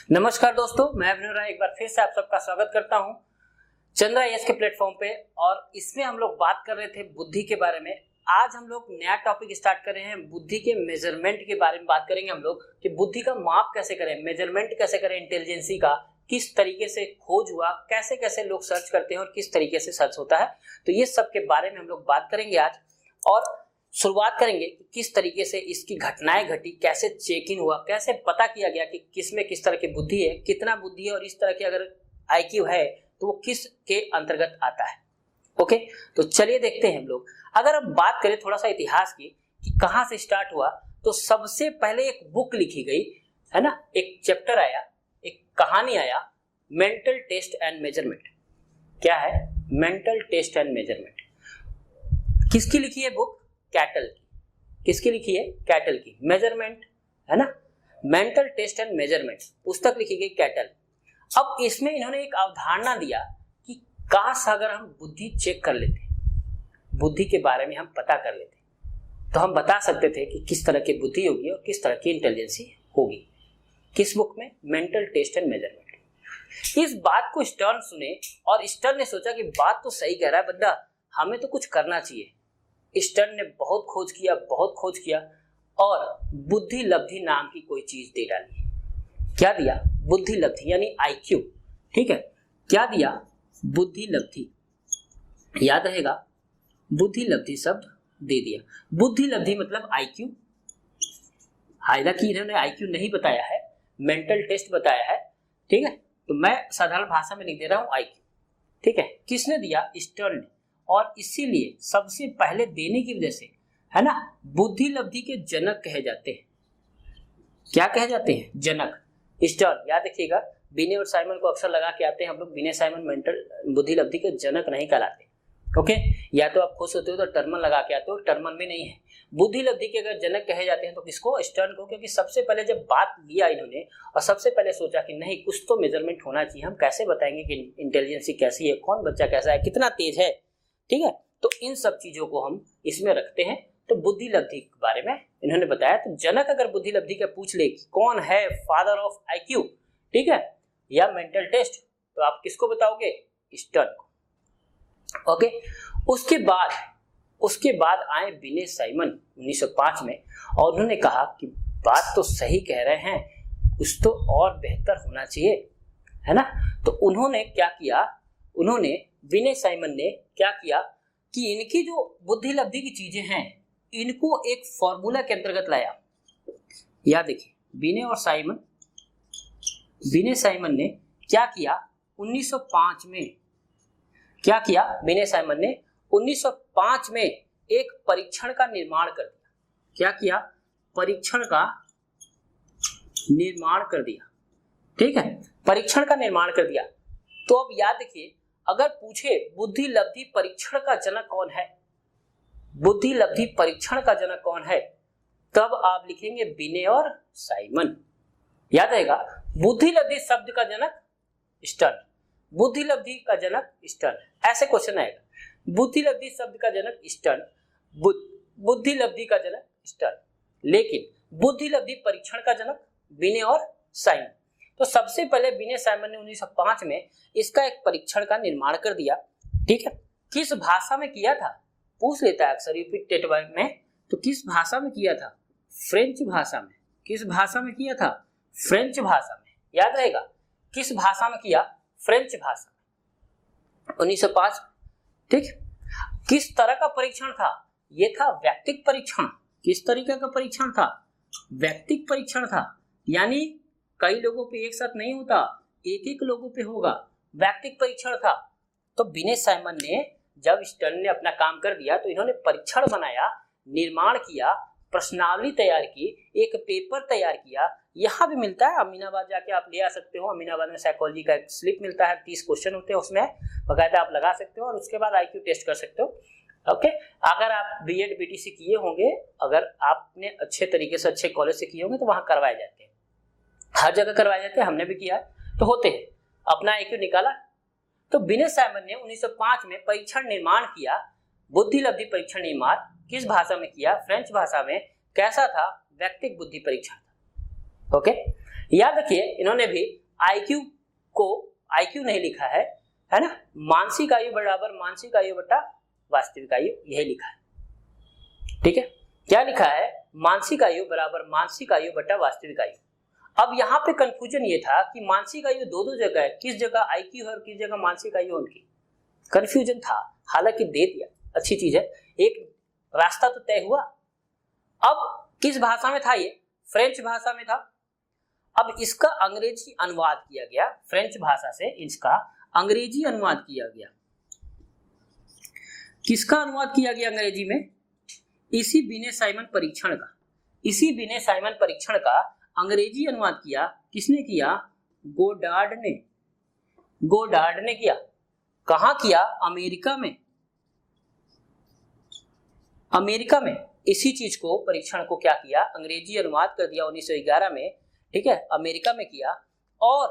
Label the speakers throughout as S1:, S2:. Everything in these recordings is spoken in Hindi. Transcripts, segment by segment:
S1: नमस्कार दोस्तों, मैं अभिनव राय एक बार फिर से आप सबका स्वागत करता हूं चंद्रा आईएएस के प्लेटफॉर्म पे। और इसमें हम लोग बात कर रहे थे बुद्धि के बारे में। आज हम लोग नया टॉपिक स्टार्ट कर रहे हैं, बुद्धि के मेजरमेंट के बारे में बात करेंगे हम लोग कि बुद्धि का माप कैसे करें, मेजरमेंट कैसे करें, इंटेलिजेंसी का किस तरीके से खोज हुआ, कैसे कैसे लोग सर्च करते हैं और किस तरीके से सर्च होता है। तो ये सब के बारे में हम लोग बात करेंगे आज और शुरुआत करेंगे कि किस तरीके से इसकी घटनाएं घटी, कैसे चेक इन हुआ, कैसे पता किया गया कि किस में किस तरह की बुद्धि है, कितना बुद्धि है और इस तरह की अगर आईक्यू है तो वो किस के अंतर्गत आता है। ओके, तो चलिए देखते हैं हम लोग। अगर हम बात करें थोड़ा सा इतिहास की कि कहां से स्टार्ट हुआ, तो सबसे पहले एक बुक लिखी गई है ना, एक चैप्टर आया, एक कहानी आया, मेंटल टेस्ट एंड मेजरमेंट। क्या है मेंटल टेस्ट एंड मेजरमेंट? किसकी लिखी है बुक? कैटल की। किसकी लिखी है? कैटल की। मेजरमेंट है ना, मेंटल टेस्ट एंड मेजरमेंट पुस्तक लिखी गई कैटल। अब इसमें इन्होंने एक अवधारणा दिया कि काश अगर हम बुद्धि चेक कर लेते, बुद्धि के बारे में हम पता कर लेते, तो हम बता सकते थे कि किस तरह की बुद्धि होगी और किस तरह की इंटेलिजेंसी होगी। किस बुक में? Mental test and measurement. इस बात को स्टर्न सुने और स्टर्न ने सोचा कि बात तो सही कह रहा है बंदा, हमें तो कुछ करना चाहिए। स्टर्न ने बहुत खोज किया और बुद्धि लब्धि नाम की कोई चीज दे डाली। क्या दिया? बुद्धि लब्धि यानी आईक्यू। ठीक है, क्या दिया? बुद्धि लब्धि। याद रहेगा, बुद्धि लब्धि शब्द दे दिया। बुद्धि लब्धि मतलब आईक्यू। हालांकि इन्होंने आईक्यू नहीं बताया है, मेंटल टेस्ट बताया है। ठीक है, तो मैं साधारण भाषा में लिख दे रहा हूं आईक्यू। ठीक है, किसने दिया? स्टर्न ने। और इसीलिए सबसे पहले देने की वजह से है ना, बुद्धि लब्धि के जनक कहे जाते हैं। क्या कहे जाते हैं? जनक। स्टर्न। याद रखिएगा, बिने और साइमन को अक्सर लगा के आते हैं हम लोग। बिने साइमन मेंटल बुद्धि लब्धि के जनक नहीं कहलाते। ओके, या तो आप खुश होते हो तो टर्मन लगा के आते हो, टर्मन भी नहीं है। बुद्धि लब्धि के अगर जनक कहे जाते हैं तो किसको? स्टर्न को। क्योंकि सबसे पहले जब बात लिया इन्होंने और सबसे पहले सोचा कि नहीं, कुछ तो मेजरमेंट होना चाहिए, हम कैसे बताएंगे कि इंटेलिजेंसी कैसी है, कौन बच्चा कैसा है, कितना तेज है। ठीक है, तो इन सब चीजों को हम इसमें रखते हैं। तो बुद्धि लब्धि के बारे में इन्होंने बताया। तो जनक अगर बुद्धि लब्धि का पूछ ले कि कौन है फादर ऑफ आईक्यू, ठीक है, या मेंटल टेस्ट, तो आप किसको बताओगे? स्टर्न को। ओके, उसके बाद आए बिने साइमन 1905 में और उन्होंने कहा कि बात तो सही कह रहे हैं, कुछ तो और बेहतर होना चाहिए, है ना। तो उन्होंने क्या किया? विनय साइमन ने क्या किया कि इनकी जो बुद्धि लब्धि की चीजें हैं इनको एक फॉर्मूला के अंतर्गत लाया। याद देखिए, विनय साइमन ने क्या किया? 1905 में क्या किया? विनय साइमन ने 1905 में एक परीक्षण का निर्माण कर दिया। क्या किया? परीक्षण का निर्माण कर दिया। ठीक है, परीक्षण का निर्माण कर दिया। तो अब याद देखिए, अगर पूछे बुद्धि लब्धि परीक्षण का जनक कौन है, बुद्धि लब्धि परीक्षण का जनक कौन है, तब आप लिखेंगे बिने और साइमन। याद रहेगा, बुद्धि लब्धि शब्द का जनक स्टर्न, बुद्धि लब्धि का जनक स्टर्न। ऐसे क्वेश्चन आएगा, बुद्धि लब्धि शब्द का जनक स्टर्न, बुद्धि लब्धि का जनक स्टर्न, लेकिन बुद्धि लब्धि परीक्षण का जनक बिने और साइमन। तो सबसे पहले बिने साइमन ने 1905 में इसका एक परीक्षण का निर्माण कर दिया। ठीक है, किस भाषा में किया था? पूछ लेता है अक्सर यूपी टेट में। तो किस भाषा में किया था? फ्रेंच भाषा में। किस भाषा में किया था? फ्रेंच भाषा में। याद रहेगा, किस भाषा में किया? फ्रेंच भाषा में, 1905। ठीक, किस तरह का परीक्षण था? यह था व्यक्तिक परीक्षण। किस तरीके का परीक्षण था? व्यक्तिक परीक्षण था, यानी कई लोगों पे एक साथ नहीं होता, एक एक लोगों पे होगा। व्यक्तिक परीक्षण था। तो विनय साइमन ने, जब स्टर्न ने अपना काम कर दिया, तो इन्होंने परीक्षण बनाया, निर्माण किया, प्रश्नावली तैयार की, एक पेपर तैयार किया। यहाँ भी मिलता है, अमीनाबाद जाके आप ले आ सकते हो। अमीनाबाद में साइकोलॉजी का एक स्लिप मिलता है, 30 क्वेश्चन होते हैं उसमें, बाकायदा आप लगा सकते हो और उसके बाद आईक्यू टेस्ट कर सकते हो। ओके, अगर आप बीएड बीटीसी किए होंगे, अगर आपने अच्छे तरीके से अच्छे कॉलेज से किए होंगे तो वहां करवाए जाते हैं, हर जगह करवाए जाते हैं, हमने भी किया है, तो होते हैं। अपना आईक्यू निकाला। तो विनय साइमन ने 1905 में परीक्षण निर्माण किया, बुद्धि लब्धि परीक्षण निर्माण किस भाषा में किया? फ्रेंच भाषा में। कैसा था? व्यक्तिक बुद्धि परीक्षण था। ओके, याद रखिए इन्होंने भी आईक्यू को आईक्यू नहीं लिखा है ना, मानसिक आयु बराबर मानसिक आयु बटा वास्तविक आयु, यही लिखा है। ठीक है, क्या लिखा है? मानसिक आयु बराबर मानसिक आयु बटा वास्तविक आयु। अब यहाँ पे कंफ्यूजन ये था कि मानसिक आयु दो जगह है, किस जगह आईक्यू है और किस जगह मानसिक आयु उनकी, कंफ्यूजन था। हालांकि दे दिया, अच्छी चीज है, एक रास्ता तो तय हुआ। अब किस भाषा में था ये? फ्रेंच भाषा में था। अब इसका अंग्रेजी अनुवाद किया गया, फ्रेंच भाषा से इसका अंग्रेजी अनुवाद किया गया। किसका अनुवाद किया गया अंग्रेजी में? इसी बिने साइमन परीक्षण का, इसी बिने साइमन परीक्षण का अंग्रेजी अनुवाद किया। किसने किया? गोडार्ड ने, गोडार्ड ने किया। कहां किया? अमेरिका में, अमेरिका में इसी चीज को, परीक्षण को क्या किया? अंग्रेजी अनुवाद कर दिया 1911 में। ठीक है, अमेरिका में किया। और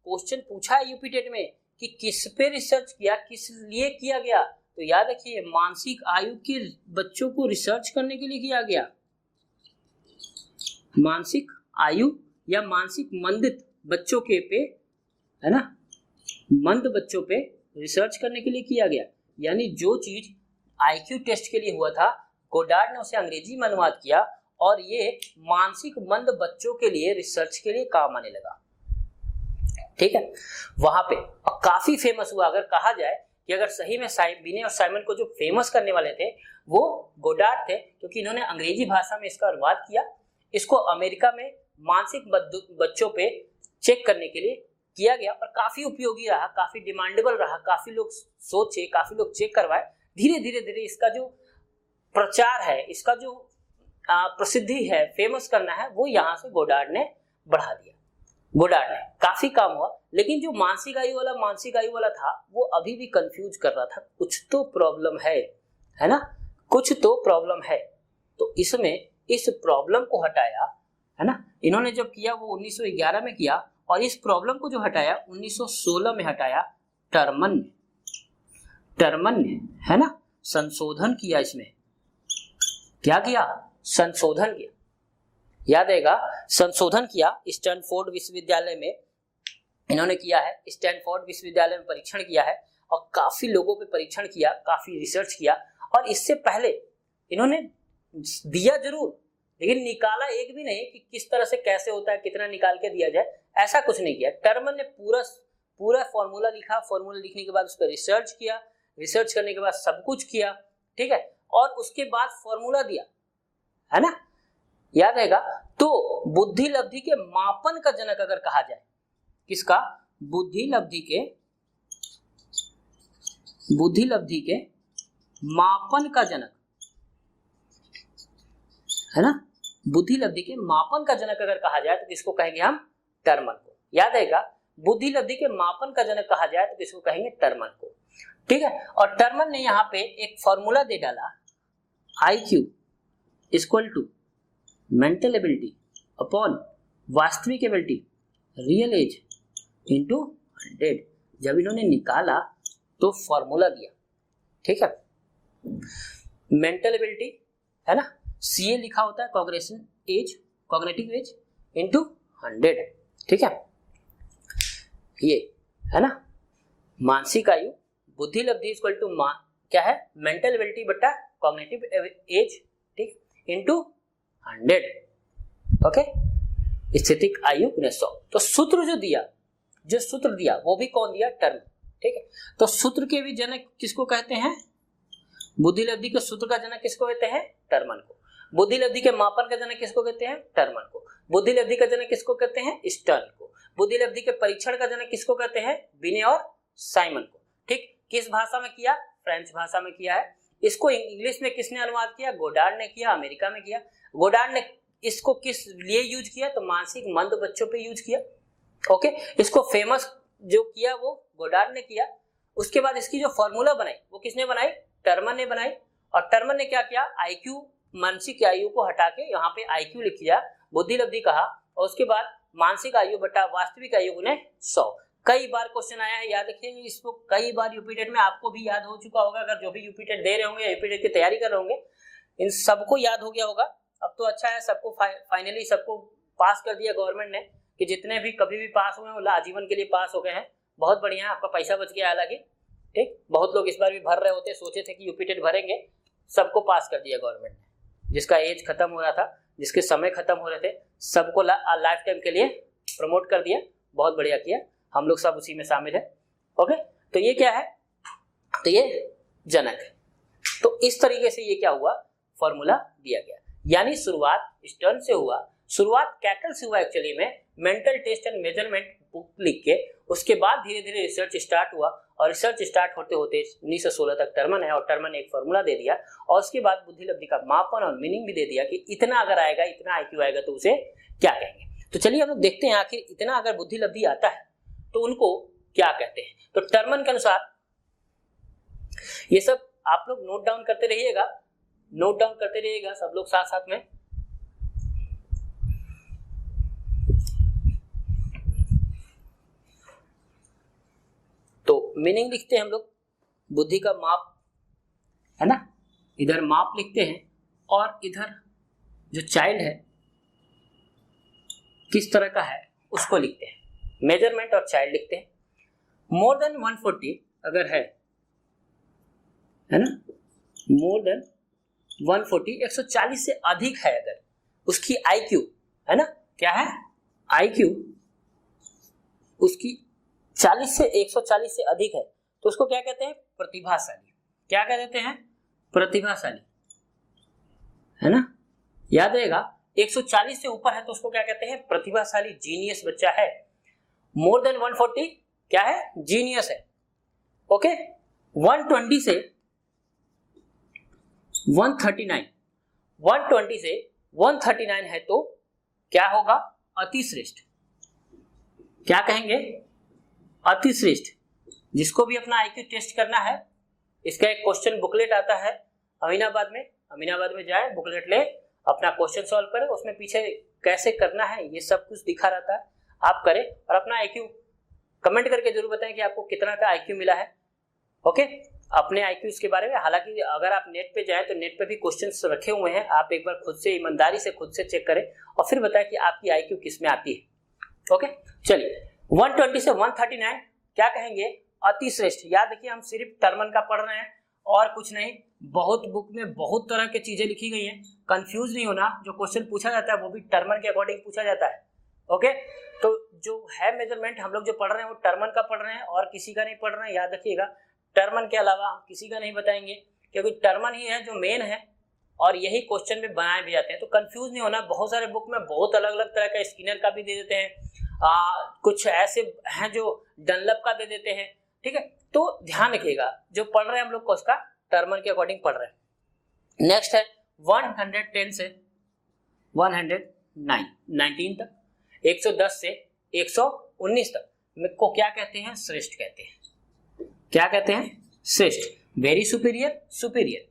S1: क्वेश्चन पूछा है यूपी टेट में कि किस पे रिसर्च किया, किस लिए किया गया? तो याद रखिए मानसिक आयु के बच्चों को रिसर्च करने के लिए किया गया। मानसिक आयु या मानसिक मंदित बच्चों के पे, है ना, मंद बच्चों पे रिसर्च करने के लिए किया गया। यानी जो चीज आईक्यू टेस्ट के लिए हुआ था, गोडार्ड ने उसे अंग्रेजी में अनुवाद किया और ये मानसिक मंद बच्चों के लिए रिसर्च के लिए काम आने लगा। ठीक है, वहां पे और काफी फेमस हुआ। अगर कहा जाए कि अगर सही में बिने और साइमन को जो फेमस करने वाले थे वो गोडार्ड थे, क्योंकि इन्होंने अंग्रेजी भाषा में इसका अनुवाद किया। इसको अमेरिका में मानसिक बच्चों पे चेक करने के लिए किया गया और काफी उपयोगी रहा, काफी डिमांडेबल रहा, काफी लोग सोचे, काफी लोग चेक करवाए। धीरे धीरे धीरे इसका जो प्रचार है, इसका जो प्रसिद्धि है, फेमस करना है, वो यहाँ से गोडार्ड ने बढ़ा दिया। गोडार्ड ने काफी काम हुआ, लेकिन जो मानसिक आयु वाला था वो अभी भी कंफ्यूज कर रहा था। कुछ तो प्रॉब्लम है ना, कुछ तो प्रॉब्लम है। तो इसमें इस प्रॉब्लम को हटाया, है ना, इन्होंने जब किया वो 1911 में किया और इस प्रॉब्लम को जो हटाया 1916 में हटाया टर्मन ने, है ना, संशोधन किया। इसमें क्या किया? संशोधन किया। याद आएगा, संशोधन किया। स्टैनफोर्ड विश्वविद्यालय में इन्होंने किया है, स्टैनफोर्ड विश्वविद्यालय में परीक्षण किया है और काफी लोगों पे परीक्षण किया, काफी रिसर्च किया। और इससे पहले इन्होंने दिया जरूर, लेकिन निकाला एक भी नहीं कि किस तरह से कैसे होता है, कितना निकाल के दिया जाए, ऐसा कुछ नहीं किया। टर्मन ने पूरा फॉर्मूला लिखा, फॉर्मूला लिखने के बाद उस पर रिसर्च किया, रिसर्च करने के बाद सब कुछ किया। ठीक है, और उसके बाद फॉर्मूला दिया, है ना, याद रहेगा। तो बुद्धि लब्धि के मापन का जनक अगर कहा जाए, किसका? बुद्धि लब्धि के मापन का जनक, है ना, बुद्धि लब्धि के मापन का जनक अगर कहा जाए तो किसको कहेंगे हम? टर्मन को। याद रहेगा, बुद्धि लब्धि के मापन का जनक कहा जाए तो किसको कहेंगे? टर्मन को। ठीक है, और टर्मन ने यहाँ पे एक फॉर्मूला दे डाला, IQ equal to mental ability upon वास्तविक एबिलिटी रियल एज इंटू 100। जब इन्होंने निकाला तो फॉर्मूला दिया। ठीक है, मेंटल एबिलिटी, है ना, CA लिखा होता है cognition age, cognitive age into 100। ठीक है, ये है ना, मानसिक आयु, बुद्धि लब्धि इक्वल टू क्या है? मेंटल एबिलिटी बटा कॉग्निटिव एज, ठीक, इंटू 100। ओके, स्थितिक आयु 100। तो सूत्र जो सूत्र दिया वो भी कौन दिया? टर्म। ठीक है, तो सूत्र के भी जनक किसको कहते हैं? बुद्धि लब्धि के सूत्र का जनक किसको कहते हैं? टर्मन को। बुद्धि लब्धि के मापन का जनक किसको कहते हैं? टर्मन को। बुद्धि लब्धि का जनक किसको कहते हैं? स्टर्न को। बुद्धि लब्धि के परीक्षण का जनक किसको कहते हैं? बिने और साइमन को। ठीक, किस भाषा में किया? फ्रेंच भाषा में किया है। इसको इंग्लिश में किसने अनुवाद किया? गोडार्ड ने किया, अमेरिका में किया। गोडार्ड ने इसको किस लिए यूज किया? तो मानसिक मंद बच्चों पे यूज किया। ओके, इसको फेमस जो किया वो गोडार्ड ने किया। उसके बाद इसकी जो फॉर्मूला बनाई वो किसने बनाई? टर्मन ने बनाई। और टर्मन ने क्या किया? आईक्यू, मानसिक आयु को हटा के यहाँ पे आईक्यू लिख दिया, बुद्धि लब्धि कहा, और उसके बाद मानसिक आयु बटा वास्तविक आयु ने 100। कई बार क्वेश्चन आया है, याद रखिए इसको, कई बार यूपीटेट में आपको भी याद हो चुका होगा। अगर जो भी यूपीटेट दे रहे होंगे, यूपीटेट की तैयारी कर रहे होंगे, इन सबको याद हो गया होगा। अब तो अच्छा है, सबको फाइनली सबको पास कर दिया गवर्नमेंट ने, कि जितने भी कभी भी पास हुए हैं वो आजीवन के लिए पास हो गए हैं। बहुत बढ़िया, आपका पैसा बच गया हालांकि, ठीक। बहुत लोग इस बार भी भर रहे होते, सोचे थे कि यूपी टेट भरेंगे, सबको पास कर दिया गवर्नमेंट ने। जिसका एज खत्म हो रहा था, जिसके समय खत्म हो रहे थे, सबको लाइफ टाइम के लिए प्रमोट कर दिया। बहुत बढ़िया किया, हम लोग सब उसी में शामिल है। ओके, तो ये क्या है, तो ये जनक है। तो इस तरीके से ये क्या हुआ, फॉर्मूला दिया गया। यानी शुरुआत स्टर्न से हुआ, शुरुआत कैटल से हुआ एक्चुअली में, mental test and measurement book लिख के, उसके बाद धीरे धीरे रिसर्च स्टार्ट हुआ, और रिसर्च स्टार्ट होते होते 1916 तक टर्मन है, और टर्मन ने एक फॉर्मूला दे दिया, और उसके बाद बुद्धि लब्धि का मापन और मीनिंग भी दे दिया कि इतना अगर आएगा, इतना आईक्यू आएगा तो उसे क्या कहेंगे। तो चलिए हम लोग देखते हैं आखिर इतना अगर बुद्धि लब्धि आता है तो उनको क्या कहते हैं। तो टर्मन के अनुसार ये सब आप लोग नोट डाउन करते रहिएगा, नोट डाउन करते रहिएगा सब लोग साथ साथ में। तो मीनिंग लिखते हैं हम लोग, बुद्धि का माप है ना, इधर माप लिखते हैं, और इधर जो चाइल्ड है किस तरह का है उसको लिखते हैं, मेजरमेंट और चाइल्ड लिखते हैं। मोर देन 140 अगर है ना, मोर देन 140 140 से अधिक है अगर उसकी आईक्यू, है ना, क्या है आईक्यू उसकी 40 से 140 से अधिक है, तो उसको क्या कहते हैं, प्रतिभाशाली। क्या कह देते हैं, प्रतिभाशाली, है ना, याद रहेगा। 140 से ऊपर है तो उसको क्या कहते हैं, प्रतिभाशाली, जीनियस बच्चा है। मोर देन 140 क्या है, जीनियस है। ओके, 120 से 139, 120 से 139 है तो क्या होगा, अतिश्रेष्ठ। क्या कहेंगे, अतिश्रेष्ठ। जिसको भी अपना आईक्यू टेस्ट करना है, इसका एक क्वेश्चन बुकलेट आता है अमीनाबाद में जाए, बुकलेट ले, अपना क्वेश्चन सॉल्व करें, उसमें पीछे कैसे करना है ये सब कुछ दिखा रहता है, आप करें और अपना आईक्यू कमेंट करके जरूर बताएं कि आपको कितना का आईक्यू मिला है। ओके, अपने आईक्यूज के बारे में, हालांकि अगर आप नेट पे जाएं तो नेट पे भी क्वेश्चंस रखे हुए हैं, आप एक बार खुद से ईमानदारी से खुद से चेक करें और फिर बताएं कि आपकी आईक्यू किस में आती है। ओके, चलिए 120 से 139 क्या कहेंगे, अतिश्रेष्ठ। याद रखिए हम सिर्फ टर्मन का पढ़ रहे हैं और कुछ नहीं, बहुत बुक में बहुत तरह की चीजें लिखी गई हैं, कंफ्यूज नहीं होना। जो क्वेश्चन पूछा जाता है वो भी टर्मन के अकॉर्डिंग पूछा जाता है। ओके, तो जो है मेजरमेंट हम लोग जो पढ़ रहे हैं वो टर्मन का पढ़ रहे हैं और किसी का नहीं पढ़ रहे हैं। याद रखिएगा, टर्मन के अलावा हम किसी का नहीं बताएंगे, क्योंकि टर्मन ही है जो मेन है और यही क्वेश्चन में बनाए भी जाते हैं। तो कंफ्यूज नहीं होना, बहुत सारे बुक में बहुत अलग अलग तरह का, स्किनर का भी दे देते हैं, कुछ ऐसे हैं जो डनलप का दे देते हैं, ठीक है। तो ध्यान रखिएगा, जो पढ़ रहे हैं हम लोग को उसका टर्मन के अकॉर्डिंग पढ़ रहे हैं। नेक्स्ट है 110 से 119 तक, 110 से 119 तक को क्या कहते हैं, श्रेष्ठ कहते हैं। क्या कहते हैं, श्रेष्ठ, वेरी सुपीरियर, सुपीरियर,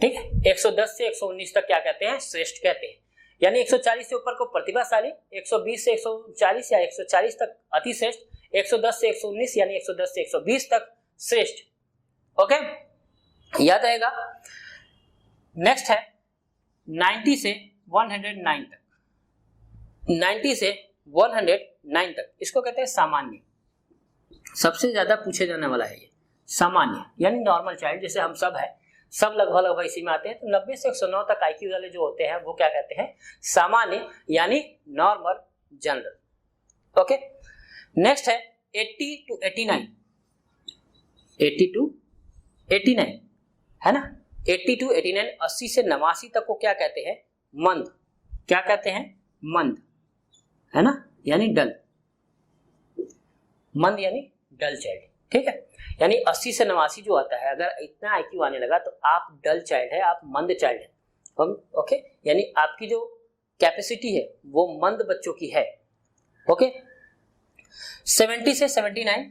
S1: ठीक है। 110 से 119 तक क्या कहते हैं, श्रेष्ठ कहते हैं। यानी 140 से ऊपर को प्रतिभाशाली, 120 से 140 या 140 तक अतिश्रेष्ठ, 110 से 119 यानी 110 से 120 तक श्रेष्ठ। ओके, याद रहेगा। नेक्स्ट है 90 से 109 तक, 90 से 109 तक इसको कहते हैं सामान्य। सबसे ज्यादा पूछे जाने वाला है ये सामान्य, यानी नॉर्मल चाइल्ड, जैसे हम सब है, सब लगभग इसी में आते हैं। तो 90 से 109 तक आईक्यू वाले जो होते हैं वो क्या कहते हैं, सामान्य, यानी नॉर्मल, जनरल। ओके, नेक्स्ट है 80 to 89, 80 to 89 है ना, 80 to 89, 80 से 89 तक को क्या कहते हैं, मंद। क्या कहते हैं, मंद, है ना, यानी डल, मंद यानी डल चाइल्ड, ठीक है। यानी 80 से 89 जो आता है, अगर इतना आईक्यू आने लगा तो आप डल चाइल्ड है, आप मंद चाइल्ड है। ओके, यानी आपकी जो कैपेसिटी है वो मंद बच्चों की है। ओके, 70 से 79,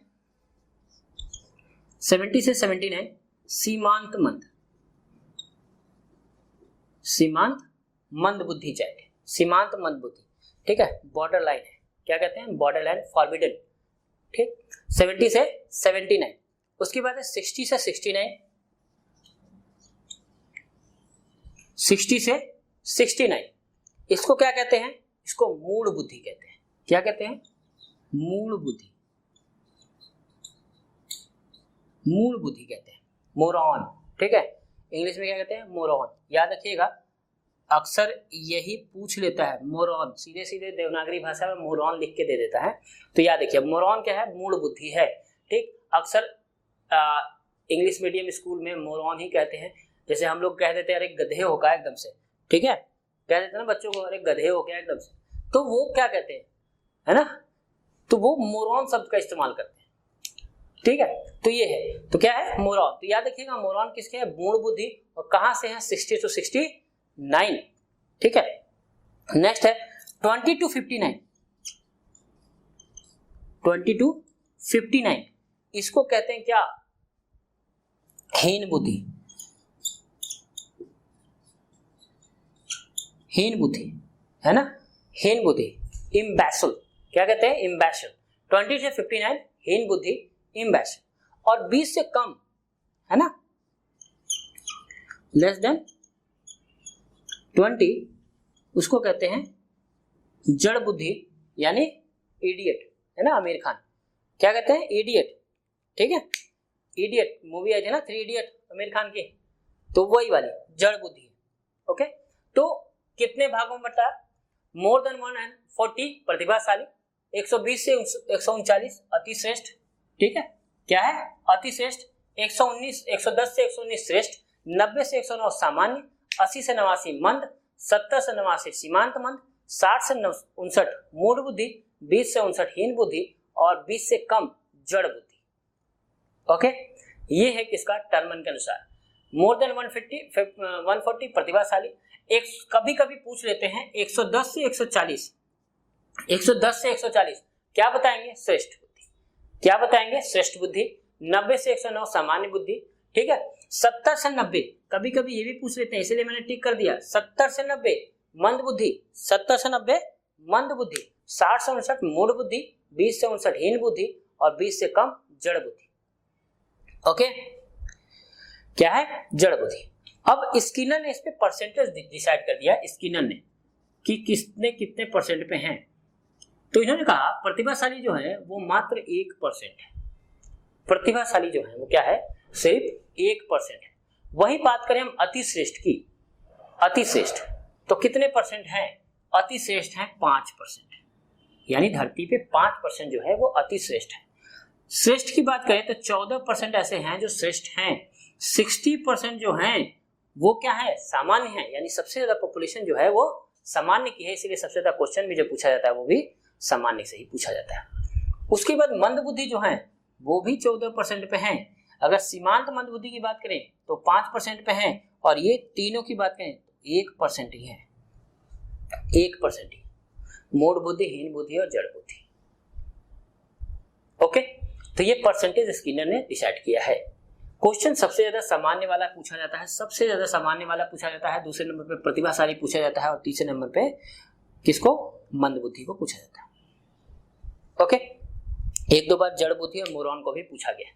S1: 70 से 79 सीमांत मंद, सीमांत मंद बुद्धि चाइल्ड, सीमांत मंद बुद्धि, ठीक है, बॉर्डर लाइन है, क्या कहते हैं, बॉर्डर लाइन, फॉरबिडन, ठीक। 70 से 79, उसके बाद है 60 से 69, 60 से 69 इसको क्या कहते हैं, इसको मूढ़ बुद्धि कहते हैं। क्या कहते हैं? मूल बुद्धि, मूल बुद्धि कहते हैं, मोरॉन। ठीक है, इंग्लिश में क्या कहते हैं? मोरॉन। याद रखिएगा, अक्सर यही पूछ लेता है, मोरॉन, सीधे सीधे देवनागरी भाषा में मोरॉन लिख के दे देता है। तो याद रखिए, मोरॉन क्या है? मूल बुद्धि है। ठीक, अक्सर इंग्लिश मीडियम स्कूल में मोरॉन ही कहते हैं। जैसे हम लोग कह देते हैं अरे गधे हो गया एकदम से, ठीक है, कह देते हैं ना बच्चों को, अरे गधे हो गया एकदम से, तो वो क्या कहते हैं, है ना, तो वो मोरॉन शब्द का इस्तेमाल करते हैं। ठीक है, तो ये है, तो क्या है? मोरॉन। तो याद रखिएगा, मोरॉन किसके है? मूल बुद्धि। और कहां से है? 60 to 69। ठीक है, नेक्स्ट है 20 to 59। 20 to 59 इसको कहते हैं क्या? हीन बुद्धि, हीन बुद्धि, है ना, हीन बुद्धि, इम्बैसल। क्या कहते हैं? इम्बैसल। 20 से 59 हीन बुद्धि, इम्बैसल। और 20 से कम, है ना, लेस देन 20, उसको कहते हैं जड़ बुद्धि, यानी इडियट, है ना, आमिर खान क्या कहते हैं? इडियट। ठीक है, इडियट मूवी आई थी ना, 3 इडियट आमिर खान की, तो वही वाली जड़ बुद्धि है। ओके, तो कितने भागों में बटा? मोर देन 140 प्रतिभाशाली, 120 से 139 अति श्रेष्ठ। ठीक है, क्या है? अति श्रेष्ठ। 110 से 119 श्रेष्ठ, 90 से 109 सामान्य, 80 से 89 मंद, 70 से 89 सीमांत मंद, 60 से 59 मूढ़ बुद्धि, 20 से 59 हीन बुद्धि और 20 से कम जड़ बुद्धि। ओके, ये है किसका? टर्मन के अनुसार। मोर देन 140 प्रतिभाशाली, एक कभी कभी पूछ लेते हैं 110 से 140, 110 से 140 क्या बताएंगे? श्रेष्ठ बुद्धि। क्या बताएंगे? श्रेष्ठ बुद्धि। 90 से 109 सामान्य बुद्धि। ठीक है, 70 से 90 कभी कभी ये भी पूछ लेते हैं, इसलिए मैंने टिक कर दिया। 70 से 90 मंद बुद्धि, 70 से 90 मंद बुद्धि, 60 से 59 मूढ़ बुद्धि, 20 से 59 हीन बुद्धि और 20 से कम जड़ बुद्धि। ओके, क्या है? जड़ बुद्धि। अब स्किनर ने इस पे परसेंटेज डिसाइड कर दिया, स्किनर ने, कि किसने कितने परसेंट पे हैं। तो इन्होंने कहा प्रतिभाशाली जो है वो मात्र 1% है। प्रतिभाशाली जो है वो क्या है? सिर्फ 1% है। वही बात करें हम अति श्रेष्ठ की, अति श्रेष्ठ तो कितने परसेंट हैं? अति श्रेष्ठ है 5%, यानी धरती पे 5% जो है वो अति श्रेष्ठ है। श्रेष्ठ की बात करें तो 14% ऐसे हैं जो श्रेष्ठ हैं। 60% जो हैं वो क्या है? सामान्य है, यानी सबसे ज्यादा पॉपुलेशन जो है वो सामान्य की है, इसलिए सबसे ज्यादा क्वेश्चन भी जो पूछा जाता है वो भी सामान्य से ही पूछा जाता है। उसके बाद मंद बुद्धि जो है वो भी 14% पे हैं। अगर सीमांत मंद बुद्धि की बात करें तो 5% पे हैं, और ये तीनों की बात करें तो 1% ही है, 1% ही। मूढ़ बुद्धि, हीन बुद्धि और जड़ बुद्धि। ओके, तो ये परसेंटेज स्किनर ने डिसाइड किया है। क्वेश्चन सबसे ज्यादा सामान्य वाला पूछा जाता है, सबसे ज्यादा सामान्य वाला पूछा जाता है। दूसरे नंबर पे प्रतिभाशाली पूछा जाता है और तीसरे नंबर पे किसको? मंद बुद्धि को पूछा जाता है। ओके, एक दो बार जड़ बुद्धि और मोरॉन को भी पूछा गया।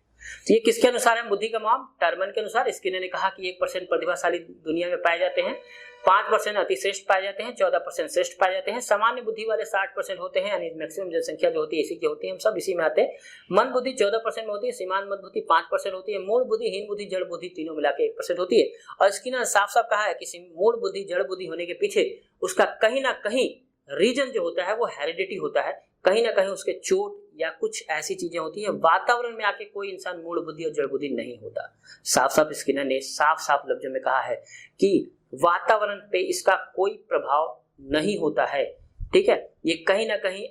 S1: तो ये किसके अनुसार है? बुद्धि का माप टर्मन के अनुसार। स्किनर ने कहा कि 1% प्रतिभाशाली दुनिया में पाए जाते हैं, 5% अति श्रेष्ठ पाए जाते हैं, 14% श्रेष्ठ पाए जाते हैं, सामान्य बुद्धि वाले 60% होते हैं, यानी मैक्सिमम जनसंख्या जो होती है इसी की होती है, हम सब इसी में आते हैं। मंद बुद्धि 14% में होती है, सीमांत मंद बुद्धि 5% होती है, मूढ़ बुद्धि, हीन बुद्धि, जड़ बुद्धि तीनों मिला के 1% होती है। और स्किनर साफ साफ कहा है कि मूढ़ बुद्धि, जड़ बुद्धि होने के पीछे उसका कहीं ना कहीं रीजन जो होता है वो हेरिडिटी होता है, कहीं ना कहीं उसके चोट या कुछ ऐसी चीजें होती है। वातावरण में आके कोई इंसान मूढ़ बुद्धि और जड़ बुद्धि नहीं होता। साफ साफ स्किनर ने साफ साफ लफ्जों में कहा है कि वातावरण पे इसका कोई प्रभाव नहीं होता है। ठीक है, ये कहीं ना कहीं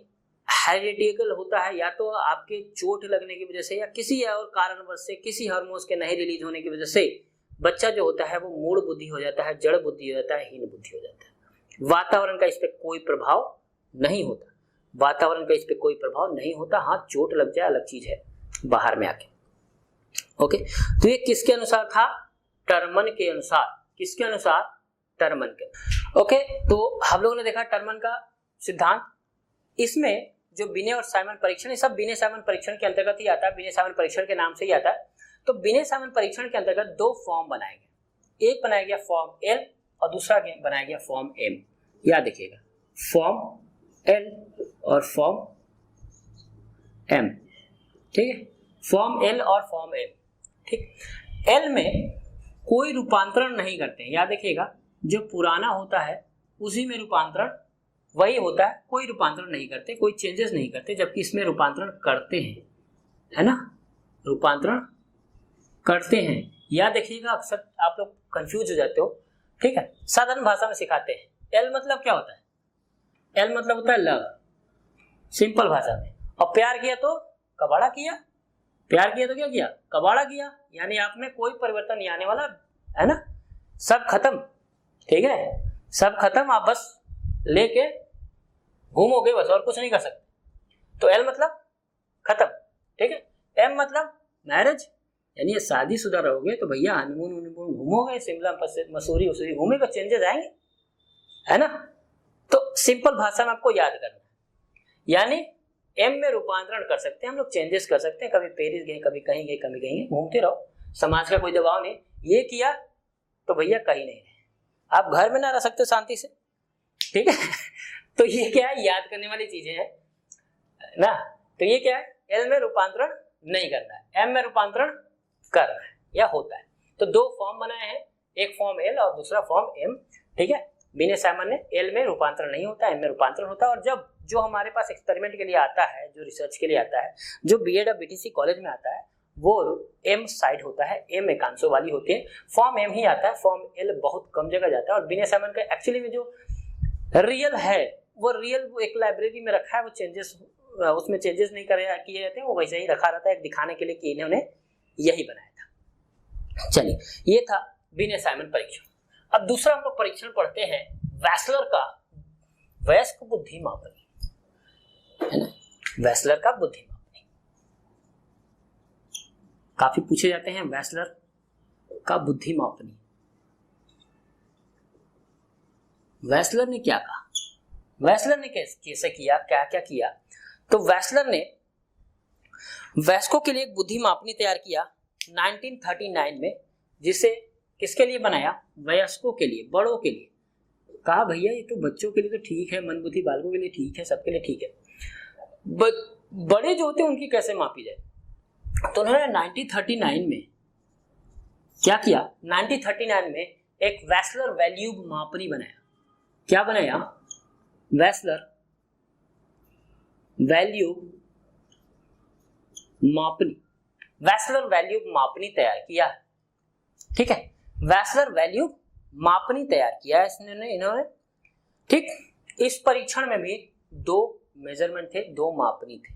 S1: हेरिडिटिकल होता है, या तो आपके चोट लगने की वजह से या किसी और कारणवश से, किसी हार्मोन्स के नहीं रिलीज होने की वजह से बच्चा जो होता है वो मूढ़ बुद्धि हो जाता है, जड़ बुद्धि हो जाता है, हीन बुद्धि हो जाता है। वातावरण का इस पे कोई प्रभाव नहीं होता, वातावरण का इस पे कोई प्रभाव नहीं होता। हाँ, चोट लग जाए अलग चीज है बाहर में आके। ओके, तो ये किसके अनुसार था? टर्मन के अनुसार। किसके अनुसार? टर्मन के। ओके, तो हम लोगों ने देखा टर्मन का सिद्धांत। इसमें जो बिने और साइमन परीक्षण, ये सब बिने साइमन परीक्षण के अंतर्गत ही आता है, बिने साइमन परीक्षण के नाम से ही आता है। तो बिने साइमन परीक्षण के अंतर्गत 2 फॉर्म बनाए गए, एक बनाया गया फॉर्म एल और दूसरा बनाया गया फॉर्म एम। याद रखिएगा, फॉर्म एल और फॉर्म एम, ठीक है, फॉर्म एल और फॉर्म एम, ठीक। एल में कोई रूपांतरण नहीं करते हैं, याद रखिएगा, जो पुराना होता है उसी में रूपांतरण वही होता है, कोई रूपांतरण नहीं करते, कोई चेंजेस नहीं करते, जबकि इसमें रूपांतरण करते हैं, है ना, रूपांतरण करते हैं। याद रखिएगा, अक्सर आप लोग कंफ्यूज हो जाते हो, ठीक है, साधारण भाषा में सिखाते हैं। एल मतलब क्या होता है? एल मतलब होता है लव, सिंपल भाषा में। और प्यार किया तो कबाड़ा किया, प्यार किया तो क्या किया? कबाड़ा किया, यानी आप में कोई परिवर्तन नहीं आने वाला, है ना, सब खत्म, ठीक है, सब खत्म, आप बस लेके घूमोगे बस, और कुछ नहीं कर सकते। तो एल मतलब खत्म, ठीक है। एम मतलब मैरिज, यानी ये शादीशुदा रहोगे तो भैया हनीमून घूमोगे, शिमला मसूरी उसूरी घूमेगा, चेंजेस आएंगे, है ना। तो सिंपल भाषा में आपको याद करना है, यानी एम में रूपांतरण कर सकते हैं हम लोग, चेंजेस कर सकते हैं, कभी पेरिस गए, कभी कहीं गए, कभी कहीं गए, घूमते रहो, समाज का कोई दबाव नहीं। ये किया तो भैया कहीं नहीं रहे, आप घर में ना रह सकते शांति से, ठीक है। तो ये क्या है, याद करने वाली चीजें हैं ना। तो ये क्या है, एल में रूपांतरण नहीं करना है, एम में रूपांतरण कर रहा है या होता है। तो दो फॉर्म बनाए हैं, एक फॉर्म एल और दूसरा फॉर्म एम, ठीक है। बिने साइमन ने एल में रूपांतरण नहीं होता, एम में रूपांतरण होता है। और जब जो हमारे पास एक्सपेरिमेंट के लिए आता है, जो रिसर्च के लिए आता है, जो बीएड और बीटीसी कॉलेज में आता है, वो एम साइड होता है, एम एकांशों वाली होती है, फॉर्म एम ही आता है, फॉर्म एल बहुत कम जगह जाता है। और बिने साइमन का एक्चुअली में जो रियल है, वो रियल वो एक लाइब्रेरी में रखा है, वो चेंजेस उसमें चेंजेस नहीं किए जाते हैं, वो वैसे ही रखा रहता है, एक दिखाने के लिए कि इन्होंने यही बनाया था। चलिए, ये था बिने साइमन परीक्षण। अब दूसरा हम लोग परीक्षण पढ़ते हैं वेस्लर का वयस्क बुद्धि मापनी, है ना, वेस्लर का बुद्धि मापनी। काफी पूछे जाते हैं वेस्लर का बुद्धि मापनी। वेस्लर ने क्या कहा, वेस्लर ने कैसे किया, क्या क्या किया? तो वेस्लर ने वयस्कों के लिए एक बुद्धि मापनी तैयार किया 1939 में, जिसे किसके लिए बनाया? वयस्कों के लिए, बड़ों के लिए। कहा भैया ये तो बच्चों के लिए तो ठीक है, मन बुद्धि बालकों के लिए ठीक है, सबके लिए ठीक है, बड़े जो होते हैं उनकी कैसे मापी जाए? तो उन्होंने 1939 में क्या किया? 1939 में एक वेस्लर वैल्यू मापनी बनाया। क्या बनाया? वेस्लर वैल्यू मापनी, वेस्लर वैल्यू मापनी तैयार किया, ठीक है, वेस्लर वैल्यू मापनी तैयार किया इन्होंने, ठीक। इस परीक्षण में भी दो मेजरमेंट थे, दो मापनी थे,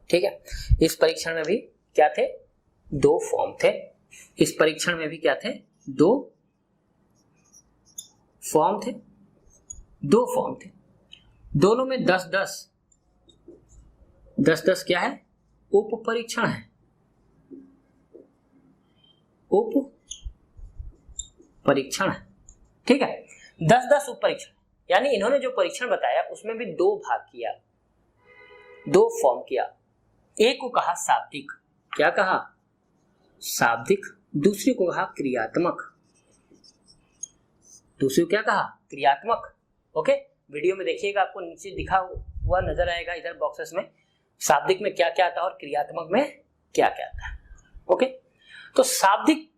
S1: ठीक है। इस परीक्षण में भी क्या थे? दो फॉर्म थे। इस परीक्षण में भी क्या थे? दो फॉर्म थे, दो फॉर्म थे, दोनों में 10-10 10-10 क्या है? उप परीक्षण है, उप परीक्षण है, ठीक है, 10-10 उप परीक्षण। यानी इन्होंने जो परीक्षण बताया उसमें भी दो भाग किया, दो फॉर्म किया। एक को कहा शाब्दिक, क्या कहा? शाब्दिक। दूसरे को कहा क्रियात्मक, दूसरे को क्या कहा? क्रियात्मक। ओके, वीडियो में देखिएगा, आपको नीचे दिखा हुआ नजर आएगा इधर बॉक्सेस में, शाब्दिक में क्या क्या आता है और क्रियात्मक में क्या क्या आता है। ओके, तो शाब्दिक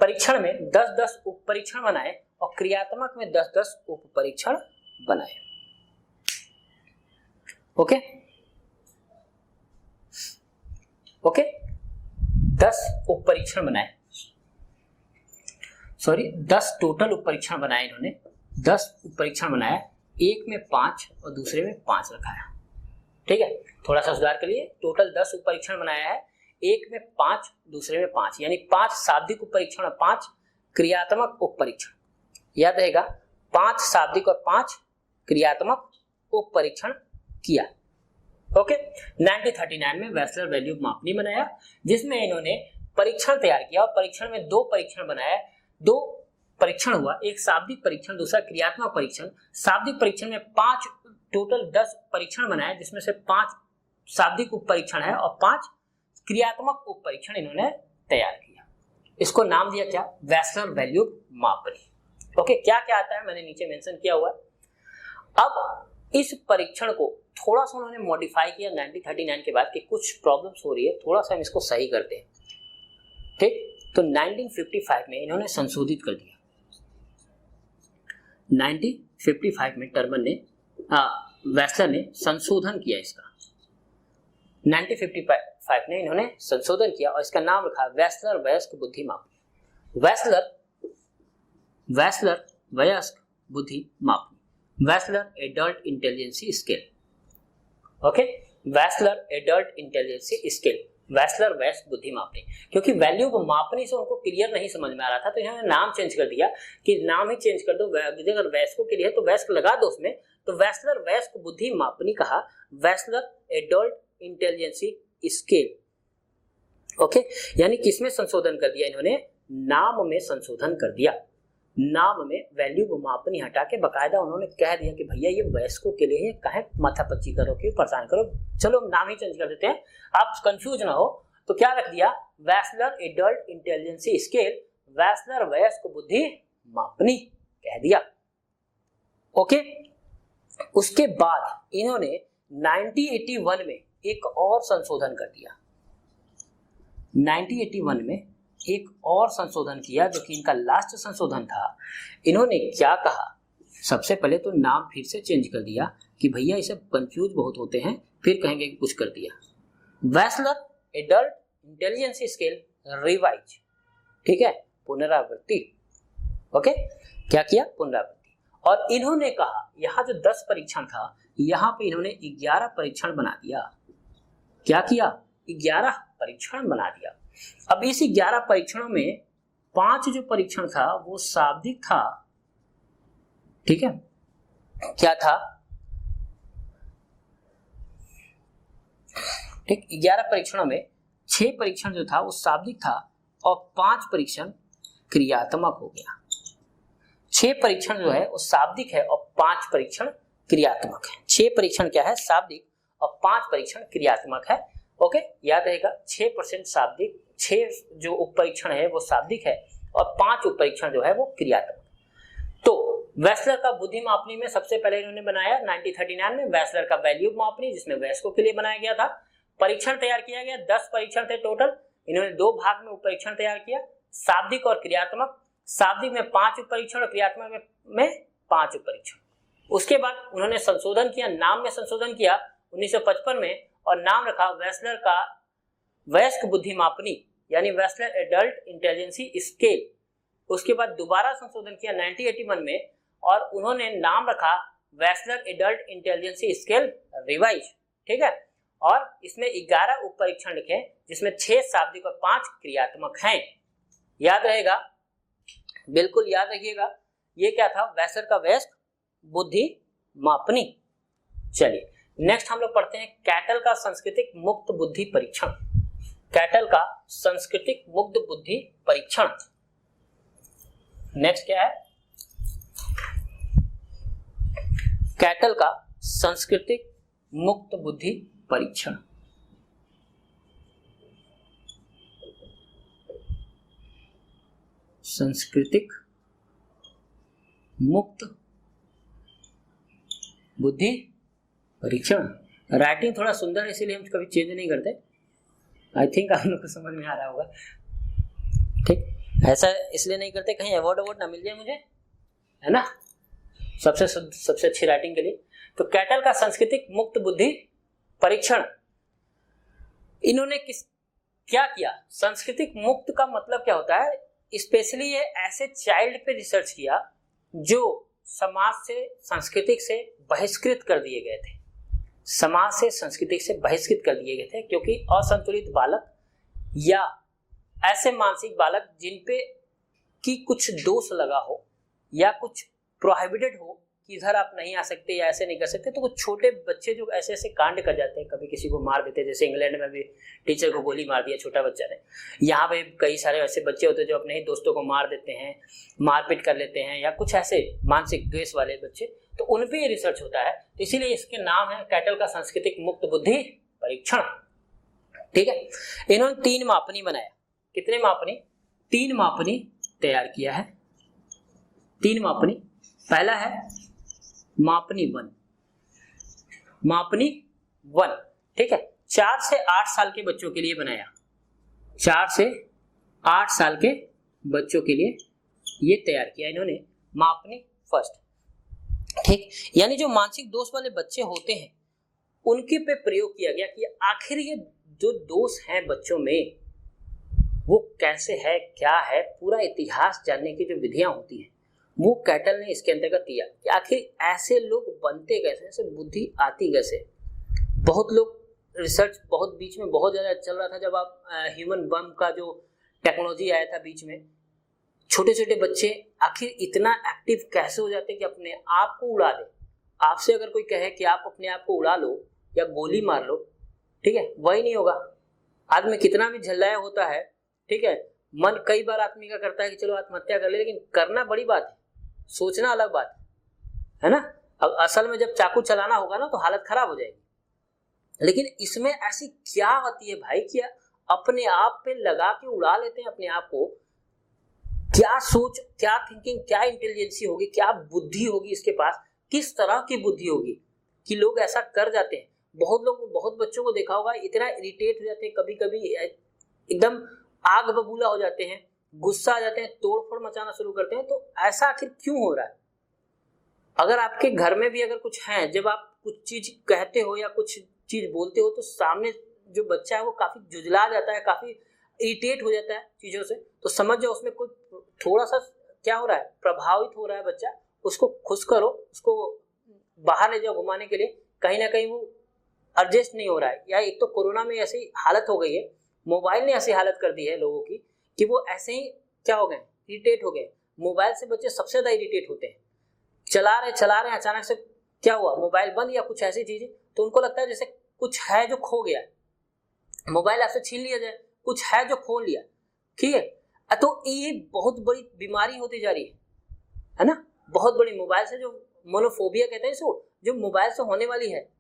S1: परीक्षण में 10-10 उप परीक्षण बनाए और क्रियात्मक में 10-10 उप परीक्षण बनाए। ओके ओके, 10 उप परीक्षण बनाए, सॉरी 10 टोटल उप परीक्षण बनाए इन्होंने, 10 उप परीक्षण बनाया, एक में 5 और दूसरे में 5 रखाया, ठीक है। थोड़ा सा सुधार के लिए टोटल 10 उप परीक्षण बनाया है, एक में 5 दूसरे में 5, यानी 5 शाब्दिक उप परीक्षण और 5 क्रियात्मक उप परीक्षण। याद रहेगा, 5 शाब्दिक और 5 क्रियात्मक उप परीक्षण किया। ओके, 1939 में वेस्लर वैल्यू मापनी बनाया, जिसमें इन्होंने परीक्षण तैयार किया और परीक्षण में दो परीक्षण बनाया, दो परीक्षण हुआ, एक शाब्दिक परीक्षण, दूसरा क्रियात्मक परीक्षण। शाब्दिक परीक्षण में 5 टोटल 10 परीक्षण बनाए, जिसमें से 5 शाब्दिक उप परीक्षण है और 5 क्रियात्मक उप परीक्षण इन्होंने तैयार किया। इसको नाम दिया क्या? Wechsler value मापनी। ओके, क्या क्या आता है मैंने नीचे मेंशन किया हुआ। अब इस परीक्षण को थोड़ा सा उन्होंने मॉडिफाई किया 1939 के बाद कि कुछ प्रॉब्लम्स हो रही है, थोड़ा सा हम इसको सही करते हैं। ठीक, तो 1955 में इन्होंने संशोधित कर दिया। 1955 में टर्मन ने वेस्लर ने संशोधन किया इसका। 1955 में इन्होंने संशोधन किया और इसका नाम रखा वेस्लर वयस्क बुद्धि मापनी। वेस्लर वयस्क बुद्धि मापनी, Wechsler adult intelligence scale. Okay, Wechsler adult intelligence scale, Wechsler वयस्क बुद्धि मापनी। क्योंकि वैल्यू को मापने से उनको क्लियर नहीं समझ में आ रहा था, तो इन्होंने नाम चेंज कर दिया कि नाम ही चेंज कर दो, अगर वयस्कों के लिए तो वयस्क लगा दो उसमें, तो वेस्लर वयस्क बुद्धि मापनी कहा, Wechsler adult intelligence scale. Okay, यानी किसमें संशोधन कर दिया इन्होंने? नाम में संशोधन कर दिया। नाम में वैल्यू को मापनी हटा के बकायदा उन्होंने कह दिया कि भैया ये वयस्कों के लिए, काहे माथापच्ची करो, क्यों परेशान करो, चलो नाम ही चेंज कर देते हैं, आप कंफ्यूज ना हो। तो क्या रख दिया? Wechsler adult intelligence scale, Wechsler वयस्क बुद्धि मापनी कह दिया। ओके, उसके बाद इन्होंने 1981 में एक और संशोधन कर दिया। 1981 में एक और संशोधन किया जो कि इनका लास्ट संशोधन था। इन्होंने क्या कहा? सबसे पहले तो नाम फिर से चेंज कर दिया कि भैया इसे कंफ्यूज बहुत होते हैं, फिर कहेंगे कि कुछ कर दिया। Wechsler adult intelligence scale revise, ठीक है, पुनरावृत्ति। ओके, क्या किया? पुनरावृत्ति। और इन्होंने कहा यहाँ जो 10 परीक्षण था, यहाँ पे इन्होंने 11 परीक्षण बना दिया। क्या किया? 11 परीक्षण बना दिया। अब इस 11 परीक्षणों में 5 जो परीक्षण था वो शाब्दिक था, ठीक है। क्या था? ठीक, 11 परीक्षणों में 6 परीक्षण जो था वो शाब्दिक था और 5 परीक्षण क्रियात्मक हो गया। 6 परीक्षण जो है वो शाब्दिक है और 5 परीक्षण क्रियात्मक है। 6 परीक्षण क्या है? शाब्दिक, और 5 परीक्षण क्रियात्मक है। ओके, याद रहेगा 6% शाब्दिक, 6 जो उप परीक्षण है वो शाब्दिक है और 5 उप परीक्षण जो है वो क्रियात्मक। तो वेस्लर का बुद्धि मापनी में सबसे पहले इन्होंने बनाया 1939 में वेस्लर का वैल्यू मापनी, जिसमें वयस्कों के लिए बनाया गया था। परीक्षण तैयार किया गया, 10 परीक्षण थे टोटल। इन्होंने 2 भाग में उप परीक्षण तैयार किया, शाब्दिक और क्रियात्मक। शाब्दिक में 5 उप परीक्षण और क्रियात्मक में 5 उप परीक्षण। उसके बाद उन्होंने संशोधन किया, नाम में संशोधन किया 1955 में, और नाम रखा वेस्लर का वयस्क बुद्धि मापनी, यानी वेस्लर एडल्ट इंटेलिजेंसी स्केल। उसके बाद दोबारा संशोधन किया 1981 में और उन्होंने नाम रखा Wechsler adult intelligence scale revise, ठीक है। और इसमें 11 उप परीक्षण लिखे, जिसमें 6 शाब्दिक और 5 क्रियात्मक हैं। याद रहेगा, बिल्कुल याद रखिएगा। ये क्या था? वेस्लर का वयस्क बुद्धि मापनी। चलिए नेक्स्ट हम लोग पढ़ते हैं कैटल का सांस्कृतिक मुक्त बुद्धि परीक्षण। कैटल का सांस्कृतिक मुक्त बुद्धि परीक्षण। नेक्स्ट क्या है? कैटल का सांस्कृतिक मुक्त बुद्धि परीक्षण। सांस्कृतिक मुक्त बुद्धि परीक्षण। राइटिंग थोड़ा सुंदर है इसलिए हम कभी चेंज नहीं करते। आई थिंक आप लोग को समझ में आ रहा होगा, ठीक। ऐसा इसलिए नहीं करते कहीं अवार्ड ना मिल जाए मुझे, है ना, सबसे अच्छी राइटिंग के लिए। तो कैटल का सांस्कृतिक मुक्त बुद्धि परीक्षण, इन्होंने क्या किया? सांस्कृतिक मुक्त का मतलब क्या होता है? स्पेशली ये ऐसे चाइल्ड पे रिसर्च किया जो समाज से, सांस्कृतिक से बहिष्कृत कर दिए गए थे। समाज से, संस्कृति से बहिष्कृत कर दिए गए थे क्योंकि असंतुलित बालक या ऐसे मानसिक बालक जिन पे की कुछ दोष लगा हो या कुछ प्रोहिबिटेड हो कि इधर आप नहीं आ सकते या ऐसे नहीं कर सकते, तो कुछ छोटे बच्चे जो ऐसे ऐसे कांड कर जाते हैं, कभी किसी को मार देते हैं, जैसे इंग्लैंड में भी टीचर को गोली मार दिया छोटा बच्चा ने। यहाँ पे कई सारे ऐसे बच्चे होते हैं जो अपने ही दोस्तों को मार देते हैं, मारपीट कर लेते हैं, या कुछ ऐसे मानसिक द्वेष वाले बच्चे, तो उन पे ये रिसर्च होता है। तो इसीलिए इसके नाम है कैटल का सांस्कृतिक मुक्त बुद्धि परीक्षण, ठीक है। इन्होंने 3 मापनी बनाया। कितने मापनी? 3 मापनी तैयार किया है। 3 मापनी। पहला है मापनी 1, मापनी 1, ठीक है। 4 से 8 साल के बच्चों के लिए बनाया, 4 से 8 साल के बच्चों के लिए ये तैयार किया इन्होंने मापनी फर्स्ट, ठीक। यानी जो मानसिक दोष वाले बच्चे होते हैं उनके पे प्रयोग किया गया कि आखिर ये जो दोष हैं बच्चों में वो कैसे है, क्या है, पूरा इतिहास जानने की जो विधियां होती हैं वो कैटल ने इसके अंतर्गत दिया कि आखिर ऐसे लोग बनते कैसे, ऐसे बुद्धि आती कैसे। बहुत लोग रिसर्च बहुत बीच में बहुत ज़्यादा चल रहा था जब आप ह्यूमन बम का जो टेक्नोलॉजी आया था बीच में, छोटे छोटे बच्चे आखिर इतना एक्टिव कैसे हो जाते कि अपने आप को उड़ा दे। आपसे अगर कोई कहे कि आप अपने आप को उड़ा लो या गोली मार लो, ठीक है, वही नहीं होगा। आदमी कितना भी झल्लाया होता है, ठीक है, मन कई बार आदमी का करता है कि चलो आत्महत्या कर ले, लेकिन करना बड़ी बात है, सोचना अलग बात है ना। अब असल में जब चाकू चलाना होगा ना तो हालत खराब हो जाएगी। लेकिन इसमें ऐसी क्या होती है भाई कि अपने आप पे लगा के उड़ा लेते हैं अपने आप को। क्या सोच, क्या थिंकिंग, क्या इंटेलिजेंसी होगी, क्या बुद्धि होगी इसके पास, किस तरह की बुद्धि होगी कि लोग ऐसा कर जाते हैं। बहुत लोग, बहुत बच्चों को देखा होगा इतना इरिटेट हो जाते हैं, कभी कभी एकदम आग बबूला हो जाते हैं, गुस्सा आ जाते हैं, तोड़फोड़ मचाना शुरू करते हैं। तो ऐसा आखिर क्यों हो रहा है? अगर आपके घर में भी अगर कुछ है, जब आप कुछ चीज कहते हो या कुछ चीज बोलते हो तो सामने जो बच्चा है वो काफी जुझला जाता है, काफी इरिटेट हो जाता है चीजों से, तो समझ जाओ उसमें कुछ थोड़ा सा क्या हो रहा है, प्रभावित हो रहा है बच्चा। उसको खुश करो, उसको बाहर ले जाओ घुमाने के लिए, कहीं ना कहीं वो एडजस्ट नहीं हो रहा है। या एक तो कोरोना में ऐसी हालत हो गई है, मोबाइल ने ऐसी हालत कर दी है लोगों की कि वो ऐसे ही क्या हो गए, इरिटेट हो गए। मोबाइल से बच्चे सबसे ज्यादा इरिटेट होते हैं। चला रहे अचानक से क्या हुआ, मोबाइल बंद या कुछ ऐसी चीज, तो उनको लगता है जैसे कुछ है जो खो गया, मोबाइल आपसे छीन लिया जाए, कुछ है जो खो लिया, ठीक है। तो ये बहुत बड़ी बीमारी होती जा रही है ना। बहुत बड़ी मोबाइल से जो मोनोफोबिया कहते हैं इसको, जो मोबाइल से होने वाली है,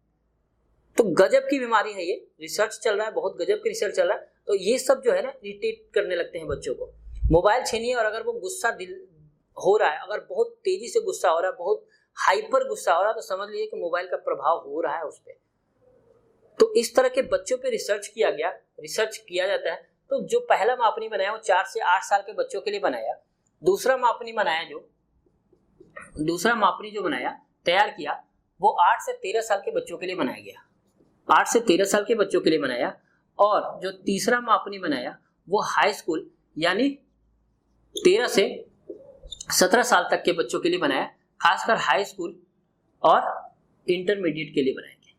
S1: तो गजब की बीमारी है ये। रिसर्च चल रहा है, बहुत गजब की रिसर्च चल रहा है। तो ये सब जो है ना इरिटेट करने लगते हैं बच्चों को। मोबाइल छीनिए और अगर वो गुस्सा हो रहा है, अगर बहुत तेजी से गुस्सा हो रहा है, बहुत हाइपर गुस्सा हो रहा है, तो समझ लीजिए कि मोबाइल का प्रभाव हो रहा है उस पर। तो इस तरह के बच्चों पे रिसर्च किया गया, रिसर्च किया जाता है। तो जो पहला मापनी बनाया वो 4 से 8 साल के बच्चों के लिए बनाया। दूसरा मापनी जो बनाया तैयार किया वो 8 से 13 साल के बच्चों के लिए बनाया गया, 8 से 13 साल के बच्चों के लिए बनाया। और जो तीसरा मापनी बनाया वो हाई स्कूल यानी 13 से 17 साल तक के बच्चों के लिए बनाया, खासकर हाई स्कूल और इंटरमीडिएट के लिए बनाया गया,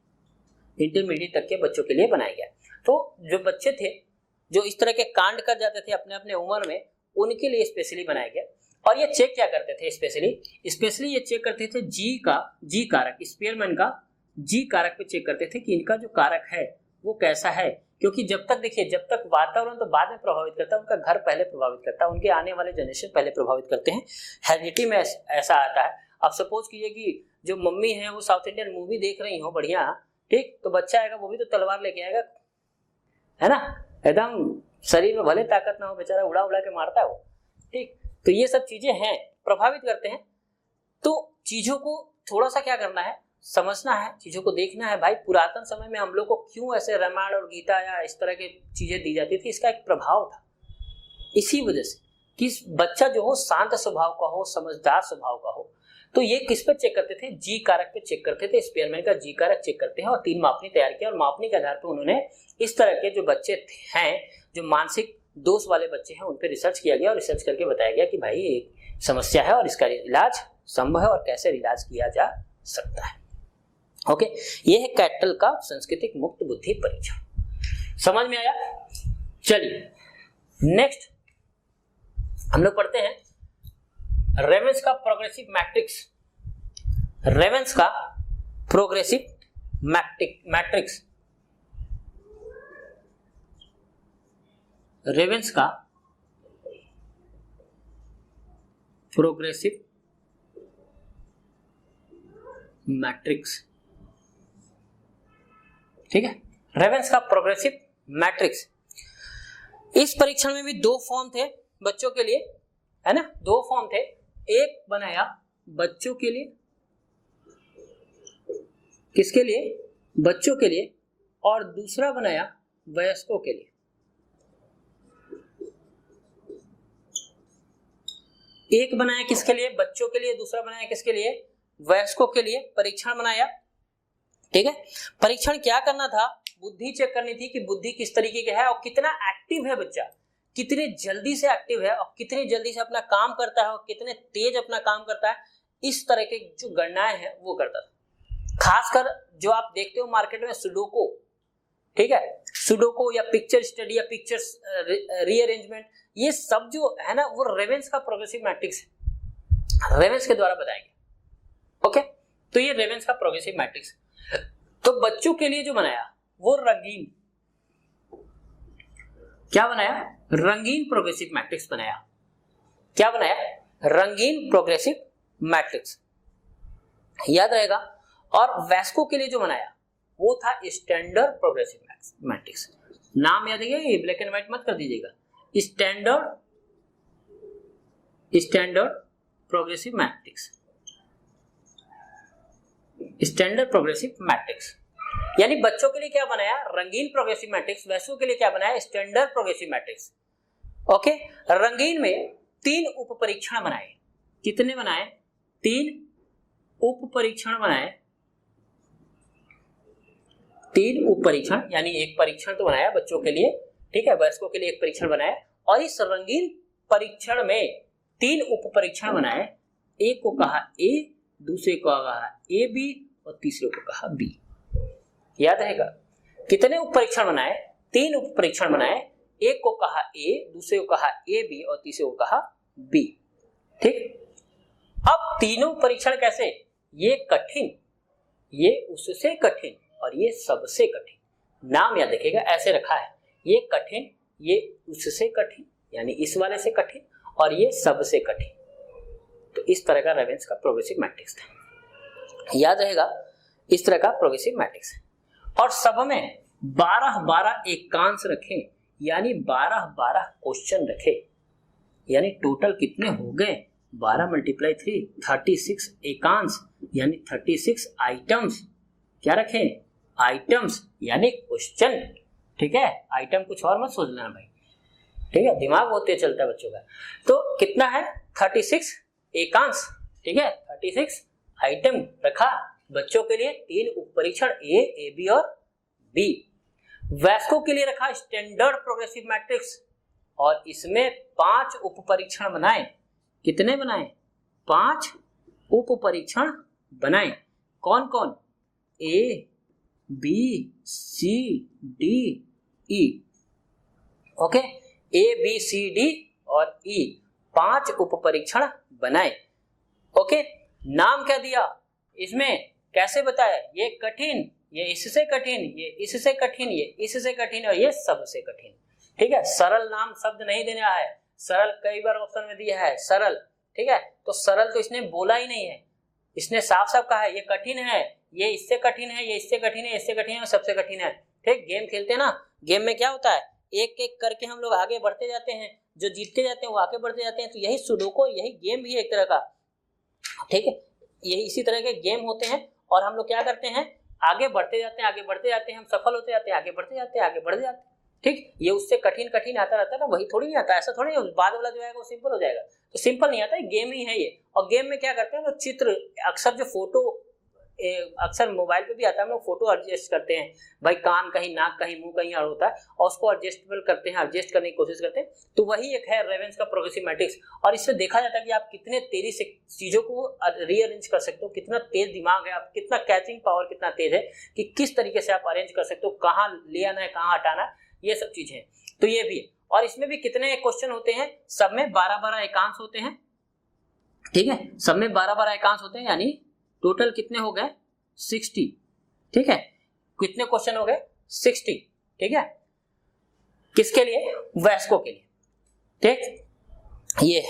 S1: इंटरमीडिएट तक के बच्चों के लिए बनाया गया। तो जो बच्चे थे जो इस तरह के कांड कर जाते थे अपने अपने उम्र में, उनके लिए स्पेशली बनाया गया। और ये चेक क्या करते थे, स्पेशली ये चेक करते थे जी कारक, स्पीयरमैन का जी कारक पे चेक करते थे कि इनका जो कारक है वो कैसा है। क्योंकि जब तक देखिए, जब तक वातावरण तो बाद में प्रभावित करता है, उनका घर पहले प्रभावित करता है, उनके आने वाले जनरेशन पहले प्रभावित करते हैं। हेरिडिटी में ऐसा आता है। अब सपोज कीजिए कि जो मम्मी है वो साउथ इंडियन मूवी देख रही हो बढ़िया, ठीक, तो बच्चा आएगा वो भी तो तलवार लेके आएगा, है ना, एकदम शरीर में भले ताकत ना हो, बेचारा उड़ा उड़ा के मारता है वो, ठीक। तो ये सब चीजें हैं, प्रभावित करते हैं। तो चीजों को थोड़ा सा क्या करना है, समझना है, चीजों को देखना है। भाई पुरातन समय में हम लोग को क्यों ऐसे रामायण और गीता या इस तरह की चीजें दी जाती थी, इसका एक प्रभाव था। इसी वजह से कि बच्चा जो हो शांत स्वभाव का हो, समझदार स्वभाव का हो। तो ये किस पे चेक करते थे, जी कारक पे चेक करते थे, स्पीयरमैन का जी कारक चेक करते हैं। और 3 मापनी तैयार किया और मापनी के आधार पर उन्होंने इस तरह के जो बच्चे हैं, जो मानसिक दोष वाले बच्चे हैं, उन पे रिसर्च किया गया और रिसर्च करके बताया गया कि भाई एक समस्या है और इसका इलाज संभव है और कैसे इलाज किया जा सकता है। ओके, ये है कैटल का सांस्कृतिक मुक्त बुद्धि परीक्षण। समझ में आया? चलिए नेक्स्ट हम लोग पढ़ते हैं रेवेंस का प्रोग्रेसिव मैट्रिक्स। रेवेंस का प्रोग्रेसिव मैट्रिक्स, रेवेंस का प्रोग्रेसिव मैट्रिक्स, ठीक है, रेवेंस का प्रोग्रेसिव मैट्रिक्स। इस परीक्षण में भी 2 फॉर्म थे बच्चों के लिए, है ना, 2 फॉर्म थे। एक बनाया बच्चों के लिए, किसके लिए, बच्चों के लिए और दूसरा बनाया वयस्कों के लिए। एक बनाया किसके लिए? बच्चों के लिए। दूसरा बनाया किसके लिए? वयस्कों के लिए। परीक्षण बनाया, ठीक है। परीक्षण क्या करना था? बुद्धि चेक करनी थी कि बुद्धि किस तरीके की है और कितना एक्टिव है बच्चा, कितने जल्दी से एक्टिव है और कितनी जल्दी से अपना काम करता है और कितने तेज अपना काम करता है। इस तरह के जो गणनाएं हैं वो करता था। खासकर जो आप देखते हो मार्केट में सुडोको, ठीक है, सुडोको या पिक्चर स्टडी या पिक्चर्स रीअरेंजमेंट, ये सब जो है ना वो रेवेंस का प्रोग्रेसिव मैट्रिक्स है, रेवेंस के द्वारा बताएंगे। ओके, तो ये रेवेंस का प्रोग्रेसिव मैट्रिक्स। तो बच्चों के लिए जो बनाया वो रंगीन, क्या बनाया? रंगीन प्रोग्रेसिव मैट्रिक्स बनाया। क्या बनाया? रंगीन प्रोग्रेसिव मैट्रिक्स, याद रहेगा। और वयस्कों के लिए जो बनाया वो था स्टैंडर्ड प्रोग्रेसिव मैट्रिक्स। नाम याद है, ये ब्लैक एंड व्हाइट मत कर दीजिएगा। Standard progressive matrix, standard progressive matrix. यानी बच्चों के लिए क्या बनाया? रंगीन प्रोग्रेसिव मैट्रिक्स। वयस्कों के लिए क्या बनाया? Standard progressive matrix. ओके, रंगीन में 3 उप परीक्षण बनाए। कितने बनाए? 3 उप परीक्षण बनाए। 3 उप परीक्षण, यानी एक परीक्षण तो बनाया बच्चों के लिए, ठीक है, वयस्कों के लिए एक परीक्षण बनाया। और इस रंगीन परीक्षण में 3 उप परीक्षण बनाए। एक को कहा ए, दूसरे को कहा ए बी और तीसरे को कहा बी। याद रहेगा। कितने उप परीक्षण बनाए? 3 उप परीक्षण बनाए। एक को कहा ए, दूसरे को कहा ए बी और तीसरे को कहा बी, ठीक। अब तीनों परीक्षण कैसे? ये कठिन, ये उससे कठिन और ये सबसे कठिन। नाम याद रखिएगा, ऐसे रखा है, ये कठिन, ये उससे कठिन यानी इस वाले से कठिन और ये सबसे कठिन। तो इस तरह का रेवेंस का प्रोग्रेसिव मैट्रिक्स था, याद रहेगा। इस तरह का प्रोग्रेसिव मैट्रिक्स है। और सब में 12-12 एकांश रखे, यानी 12-12 क्वेश्चन रखे। यानी टोटल कितने हो गए? 12 × 3 36 एकांश, यानी 36 आइटम्स। क्या रखे? आइटम्स, यानी क्वेश्चन, ठीक है। आइटम कुछ और मत सोच लेना भाई, ठीक है, दिमाग होते चलता है बच्चों का। तो कितना है? 36 एकांश, ठीक है, 36 आइटम रखा बच्चों के लिए। 3 उप परीक्षण ए बी और बी। वयस्कों के लिए रखा स्टैंडर्ड प्रोग्रेसिव मैट्रिक्स और इसमें 5 उप परीक्षण बनाए। कितने बनाए? 5 उप परीक्षण बनाए। कौन कौन? A B C D E. Okay, A B C D और ई, 5 उप परीक्षण बनाए। ओके, नाम क्या दिया? इसमें कैसे बताया? ये कठिन, ये इससे कठिन, ये इससे कठिन, ये इससे कठिन और ये सबसे कठिन, ठीक है। सरल नाम शब्द नहीं देना है, सरल कई बार ऑप्शन में दिया है सरल, ठीक है। तो सरल तो इसने बोला ही नहीं है, इसने साफ साफ कहा है ये कठिन है, ये इससे कठिन है, ये इससे कठिन है, इससे कठिन है और सबसे कठिन है, ठीक। गेम खेलते हैं ना, गेम में क्या होता है? एक एक करके हम लोग आगे बढ़ते जाते हैं, जो जीतते जाते हैं वो आगे बढ़ते जाते हैं। तो यही सुडोको, यही गेम भी है एक तरह का, ठीक है। यही इसी तरह के गेम होते हैं और हम लोग क्या करते हैं? आगे बढ़ते जाते हैं, आगे बढ़ते जाते हैं, हम सफल होते जाते हैं, आगे बढ़ते जाते हैं, आगे बढ़ते जाते हैं, ठीक। ये उससे कठिन कठिन आता रहता है ना, वही थोड़ी नहीं आता, ऐसा थोड़ी नहीं बाद वाला जो है वो सिंपल हो जाएगा। तो सिंपल नहीं आता है, गेम ही है ये। और गेम में क्या करते हैं? तो चित्र, अक्सर जो फोटो, अक्सर मोबाइल पे भी आता है, हम लोग फोटो एडजस्ट करते हैं भाई, कान कहीं, नाक कहीं, मुंह कहीं और होता है और उसको एडजस्टेबल करते हैं, एडजस्ट करने की कोशिश करते हैं। तो वही एक है रेवेंस का प्रोग्रेसिव मैट्रिक्स। और इससे देखा जाता है कि आप कितने तेजी से चीजों को रीअरेंज कर सकते हो, कितना तेज दिमाग है, आप कितना कैचिंग पावर कितना तेज है कि किस तरीके से आप अरेंज कर सकते हो, कहाँ ले आना है, कहाँ हटाना है, ये सब चीजें। तो ये भी है। और इसमें भी कितने क्वेश्चन होते हैं? सब में 12-12 एकांश होते हैं, ठीक है। सब में 12-12 एकांश होते हैं, यानी टोटल कितने हो गए? 60, ठीक है। कितने क्वेश्चन हो गए? 60, ठीक है। किसके लिए? वयस्कों के लिए, ठीक। ये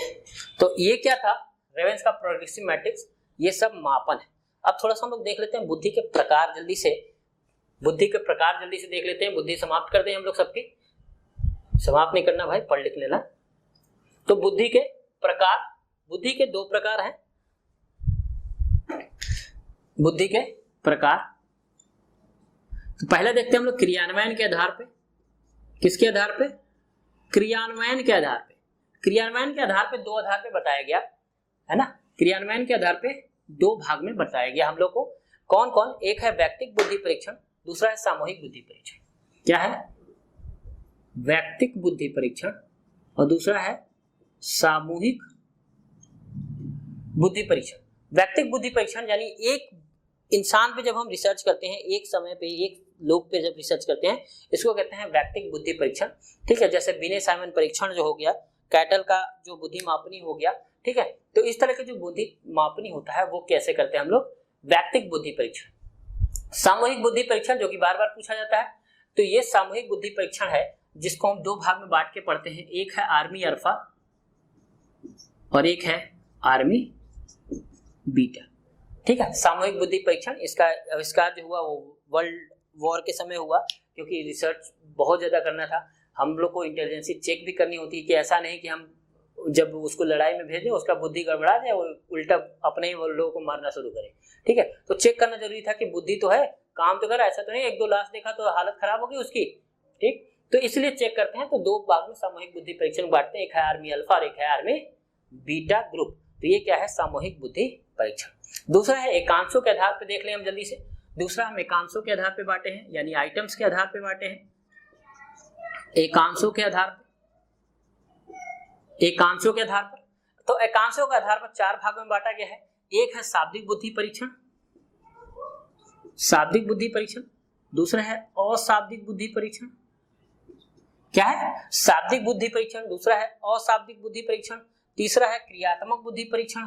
S1: तो ये क्या था? रेवेंस का प्रोग्रेसिव मैट्रिक्स। ये सब मापन है। अब थोड़ा सा हम लोग देख लेते हैं बुद्धि के प्रकार, जल्दी से बुद्धि के प्रकार जल्दी से देख लेते हैं। बुद्धि समाप्त कर दें हम लोग सबकी, समाप्त नहीं करना भाई, पढ़ लिख लेना। तो बुद्धि के प्रकार, बुद्धि के 2 प्रकार हैं। बुद्धि के प्रकार, तो पहले देखते हैं हम लोग क्रियान्वयन के आधार पे। किसके आधार पे? क्रियान्वयन के आधार पे। क्रियान्वयन के आधार पे दो आधार पे बताया गया है ना। क्रियान्वयन के आधार पे दो भाग में बताया गया हम लोग को। कौन कौन? एक है वैयक्तिक बुद्धि परीक्षण, दूसरा है सामूहिक बुद्धि परीक्षण। क्या है? वैयक्तिक बुद्धि परीक्षण और दूसरा है सामूहिक बुद्धि परीक्षण। वैयक्तिक बुद्धि परीक्षण यानी एक इंसान पे जब हम रिसर्च करते हैं, एक समय पे एक लोग पे जब रिसर्च करते हैं, इसको कहते हैं वैयक्तिक बुद्धि परीक्षण। ठीक है, जैसे बिने साइमन परीक्षण जो हो गया, कैटल का जो बुद्धि मापनी हो गया। ठीक है, तो इस तरह के जो बुद्धि मापनी होता है वो कैसे करते हैं हम लोग? वैयक्तिक बुद्धि परीक्षण। सामूहिक बुद्धि परीक्षण जो कि बार बार पूछा जाता है, तो ये सामूहिक बुद्धि परीक्षण है जिसको हम दो भाग में बांट के पढ़ते हैं। एक है आर्मी अल्फा और एक है आर्मी बीटा। ठीक है, सामूहिक बुद्धि परीक्षण इसका आविष्कार जो हुआ वो वर्ल्ड वॉर के समय हुआ, क्योंकि रिसर्च बहुत ज्यादा करना था। हम लोग को इंटेलिजेंसी चेक भी करनी होती है कि ऐसा नहीं कि हम जब उसको लड़ाई में भेजें उसका बुद्धि गड़बड़ा जाए, वो उल्टा अपने ही लोगों को मारना शुरू करे। ठीक है, तो चेक करना जरूरी था कि बुद्धि तो है, काम तो कर, ऐसा तो नहीं एक दो लाश देखा तो हालत खराब होगी उसकी। ठीक, तो इसलिए चेक करते हैं। तो दो भाग में सामूहिक बुद्धि परीक्षण बांटते हैं, एक है आर्मी अल्फा और एक है आर्मी बीटा ग्रुप। तो ये क्या है? सामूहिक बुद्धि परीक्षण। दूसरा है एकांशों के आधार पर, देख लें हम जल्दी से। दूसरा हम एकांशों के आधार पे बांटे हैं, यानी आइटम्स के आधार पे बांटे हैं। एकांशों के आधार पर, एकांशों के आधार पर। तो एकांशों के आधार पर चार भागों में बांटा गया है। एक है शाब्दिक बुद्धि परीक्षण, शाब्दिक बुद्धि परीक्षण। दूसरा है अशाब्दिक बुद्धि परीक्षण। क्या है? शाब्दिक बुद्धि परीक्षण। दूसरा है अशाब्दिक बुद्धि परीक्षण। तीसरा है क्रियात्मक बुद्धि परीक्षण,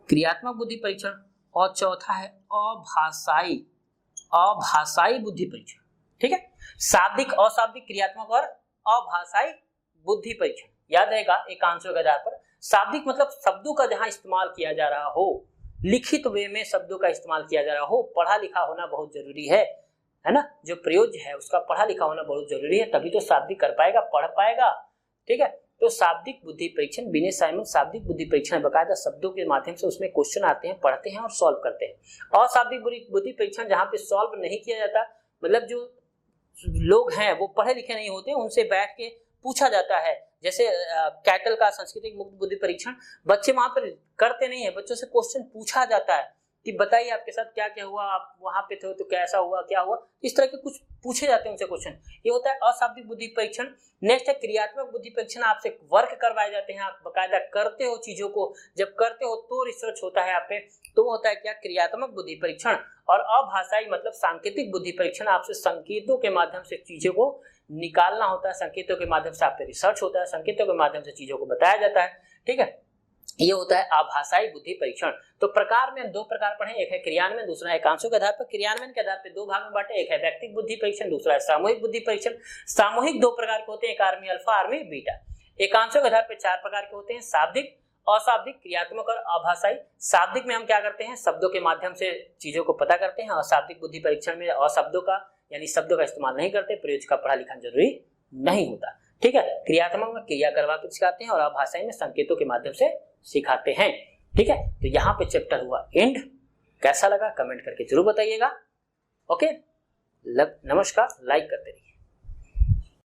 S1: क्रियात्मक बुद्धि परीक्षण। और चौथा है अभाषाई, अभाषाई बुद्धि परीक्षण। ठीक है, शाब्दिक, अशाब्दिक, क्रियात्मक और अभाषाई बुद्धि परीक्षण। याद रहेगा एकांशों के आधार पर। शाब्दिक मतलब शब्दों का जहां इस्तेमाल किया जा रहा हो, लिखित वे में शब्दों का इस्तेमाल किया जा रहा हो, पढ़ा लिखा होना बहुत जरूरी है ना। जो प्रयोज्य है उसका पढ़ा लिखा होना बहुत जरूरी है, तभी तो शाब्दिक कर पाएगा, पढ़ पाएगा। ठीक है, तो शाब्दिक बुद्धि परीक्षण, बिने साइमन शाब्दिक बुद्धि परीक्षण बकायदा शब्दों के माध्यम से उसमें क्वेश्चन आते हैं, पढ़ते हैं और सॉल्व करते हैं। अशाब्दिक बुद्धि परीक्षण जहां पे सॉल्व नहीं किया जाता, मतलब जो लोग हैं वो पढ़े लिखे नहीं होते, उनसे बैठ के पूछा जाता है। जैसे कैटल का सांस्कृतिक मुक्त बुद्धि परीक्षण, बच्चे वहां पर करते नहीं है, बच्चों से क्वेश्चन पूछा जाता है कि बताइए आपके साथ क्या क्या हुआ, आप वहां पे थे तो कैसा हुआ, क्या हुआ, इस तरह के कुछ पूछे जाते हैं उनसे क्वेश्चन। ये होता है अशाब्दिक बुद्धि परीक्षण। नेक्स्ट है क्रियात्मक बुद्धि परीक्षण। आपसे वर्क करवाए जाते हैं, आप बकायदा करते हो चीजों को, जब करते हो तो रिसर्च होता है आप पे, तो होता है क्या? क्रियात्मक बुद्धि परीक्षण। और अभाषाई मतलब सांकेतिक बुद्धि परीक्षण, आपसे संकेतों के माध्यम से चीजों को निकालना होता है, संकेतों के माध्यम से आप पे रिसर्च होता है, संकेतों के माध्यम से चीजों को बताया जाता है। ठीक है, ये होता है आभाषाई बुद्धि परीक्षण। तो प्रकार में हम दो प्रकार पढ़े, एक है क्रियान्वयन, दूसरा है एकांशों के आधार पर। क्रियान्वयन के आधार पर दो भाग में बांटे, एक है वैयक्तिक बुद्धि परीक्षण, दूसरा है सामूहिक बुद्धि परीक्षण। सामूहिक दो प्रकार के होते हैं, एक आर्मी अल्फा, आर्मी बीटा। एकांशों के आधार पर चार प्रकार के होते हैं, शाब्दिक, अशाब्दिक, क्रियात्मक और अभाषाई। शाब्दिक में हम क्या करते हैं? शब्दों के माध्यम से चीजों को पता करते हैं। अशाब्दिक बुद्धि परीक्षण में अशब्दों का यानी शब्दों का इस्तेमाल नहीं करते, प्रयोग का पढ़ा लिखा जरूरी नहीं होता। ठीक है, क्रियात्मक में क्रिया करवा के सिखाते हैं और अभाषाई में संकेतों के माध्यम से सिखाते हैं। ठीक है, तो यहाँ पे चैप्टर हुआ एंड। कैसा लगा कमेंट करके जरूर बताइएगा। ओके, नमस्कार, लाइक करते रहिए।